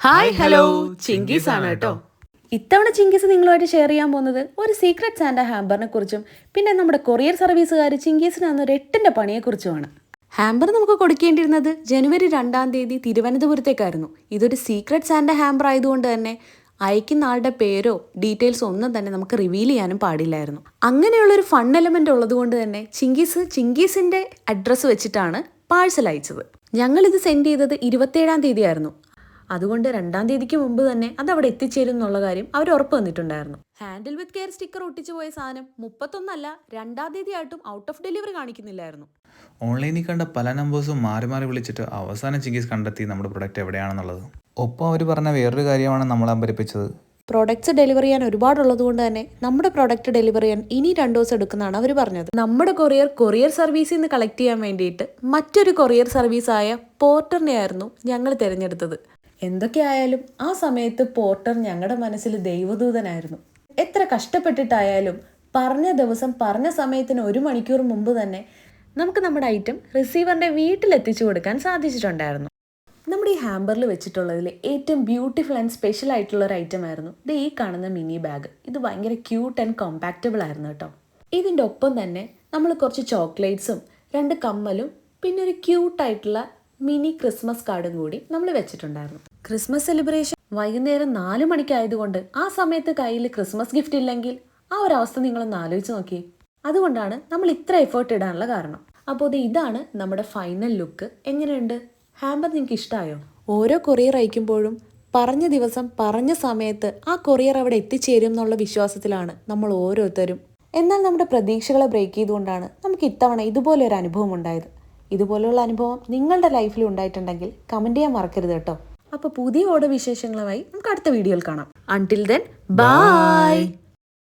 Hi hello ചിങ്കീസ് ആണ് കേട്ടോ. ഇത്തവണ ചിങ്കീസ് നിങ്ങളുമായിട്ട് ഷെയർ ചെയ്യാൻ പോകുന്നത് ഒരു സീക്രട്ട് സാന്റ ഹാമ്പറിനെ കുറിച്ചും പിന്നെ നമ്മുടെ കൊറിയർ സർവീസുകാർ ചിങ്കീസിന് തന്നൊരു 8ന്റെ പണിയെക്കുറിച്ചുമാണ്. ഹാമ്പർ നമുക്ക് കൊടുക്കേണ്ടിയിരുന്നത് ജനുവരി 2-ാം തീയതി തിരുവനന്തപുരത്തേക്കായിരുന്നു. ഇതൊരു സീക്രട്ട് സാന്റ ഹാമ്പർ ആയതുകൊണ്ട് തന്നെ അയക്കുന്ന ആളുടെ പേരോ ഡീറ്റെയിൽസോ ഒന്നും തന്നെ നമുക്ക് റിവീൽ ചെയ്യാനും പാടില്ലായിരുന്നു. അങ്ങനെയുള്ളൊരു ഫൺ എലമെന്റ് ഉള്ളത് കൊണ്ട് തന്നെ ചിങ്കീസിന്റെ അഡ്രസ്സ് വെച്ചിട്ടാണ് പാഴ്സൽ അയച്ചത്. ഞങ്ങളിത് സെൻഡ് ചെയ്തത് 27-ാം തീയതി ആയിരുന്നു. അതുകൊണ്ട് 2-ാം തീയതിക്ക് മുമ്പ് തന്നെ അത് അവിടെ എത്തിച്ചേരും എന്നുള്ള കാര്യം അവർ ഉറപ്പ് വന്നിട്ടുണ്ടായിരുന്നു. ഹാൻഡിൽ വിത്ത് കെയർ സ്റ്റിക്കർ ഒട്ടിച്ചു പോയ സാധനം 31 2-ാം തീയതി ആയിട്ടും ഔട്ട് ഓഫ് ഡെലിവറി കാണിക്കുന്നില്ലായിരുന്നു. ഓൺലൈനിൽ കണ്ട പല നമ്പേഴ്സും മാറി വിളിച്ചിട്ട് അവസാനം ചിങ്കീസ് കണ്ടെത്തി നമ്മുടെ പ്രൊഡക്റ്റ് എവിടെയാണെന്നുള്ളത്. ഒപ്പം അവർ പറഞ്ഞ വേറൊരു കാര്യമാണ് നമ്മളെ അമ്പരിപ്പിച്ചത്. പ്രോഡക്ട്സ് ഡെലിവറി ചെയ്യാൻ ഒരുപാടുള്ളത് കൊണ്ട് തന്നെ നമ്മുടെ പ്രോഡക്റ്റ് ഡെലിവറി ചെയ്യാൻ ഇനി 2 ദിവസം എടുക്കുന്നതാണ് അവർ പറഞ്ഞത്. നമ്മുടെ കൊറിയർ സർവീസിൽ നിന്ന് കളക്ട് ചെയ്യാൻ വേണ്ടിയിട്ട് മറ്റൊരു കൊറിയർ സർവീസായ പോർട്ടറിനെ ആയിരുന്നു ഞങ്ങൾ തിരഞ്ഞെടുത്തത്. എന്തൊക്കെയായാലും ആ സമയത്ത് പോർട്ടർ ഞങ്ങളുടെ മനസ്സിൽ ദൈവദൂതനായിരുന്നു. എത്ര കഷ്ടപ്പെട്ടിട്ടായാലും പറഞ്ഞ ദിവസം പറഞ്ഞ സമയത്തിന് 1 മണിക്കൂർ മുമ്പ് തന്നെ നമുക്ക് നമ്മുടെ ഐറ്റം റിസീവറിൻ്റെ വീട്ടിലെത്തിച്ചു കൊടുക്കാൻ സാധിച്ചിട്ടുണ്ടായിരുന്നു. നമ്മുടെ ഈ ഹാമ്പറിൽ വെച്ചിട്ടുള്ളതിൽ ഏറ്റവും ബ്യൂട്ടിഫുൾ ആൻഡ് സ്പെഷ്യൽ ആയിട്ടുള്ള ഒരു ഐറ്റം ആയിരുന്നു ഈ കാണുന്ന മിനി ബാഗ്. ഇത് ഭയങ്കര ക്യൂട്ട് ആൻഡ് കോമ്പാക്റ്റബിൾ ആയിരുന്നു കേട്ടോ. ഇതിൻ്റെ ഒപ്പം തന്നെ നമ്മൾ കുറച്ച് ചോക്ലേറ്റ്സും 2 കമ്മലും പിന്നെ ഒരു ക്യൂട്ടായിട്ടുള്ള മിനി ക്രിസ്മസ് കാർഡും കൂടി നമ്മൾ വെച്ചിട്ടുണ്ടായിരുന്നു. ക്രിസ്മസ് സെലിബ്രേഷൻ വൈകുന്നേരം 4 മണിക്കായതുകൊണ്ട് ആ സമയത്ത് കയ്യിൽ ക്രിസ്മസ് ഗിഫ്റ്റ് ഇല്ലെങ്കിൽ ആ ഒരു അവസ്ഥ നിങ്ങളൊന്ന് ആലോചിച്ച് നോക്കിയേ. അതുകൊണ്ടാണ് നമ്മൾ ഇത്ര എഫേർട്ട് ഇടാനുള്ള കാരണം. അപ്പോൾ ഇതാണ് നമ്മുടെ ഫൈനൽ ലുക്ക്. എങ്ങനെയുണ്ട് ഹാമ്പർ? നിങ്ങൾക്ക് ഇഷ്ടമായോ? ഓരോ കൊറിയർ അയക്കുമ്പോഴും പറഞ്ഞ ദിവസം പറഞ്ഞ സമയത്ത് ആ കൊറിയർ അവിടെ എത്തിച്ചേരും എന്നുള്ള വിശ്വാസത്തിലാണ് നമ്മൾ ഓരോരുത്തരും. എന്നാൽ നമ്മുടെ പ്രതീക്ഷകളെ ബ്രേക്ക് ചെയ്തുകൊണ്ടാണ് നമുക്ക് ഇത്തവണ ഇതുപോലെ ഒരു അനുഭവം ഉണ്ടായത്. ഇതുപോലെയുള്ള അനുഭവം നിങ്ങളുടെ ലൈഫിൽ ഉണ്ടായിട്ടുണ്ടെങ്കിൽ കമൻറ്റ് ചെയ്യാൻ മറക്കരുത് കേട്ടോ. അപ്പോൾ പുതിയ ഓരോ വിശേഷങ്ങളുമായി നമുക്ക് അടുത്ത വീഡിയോയിൽ കാണാം. Until then bye.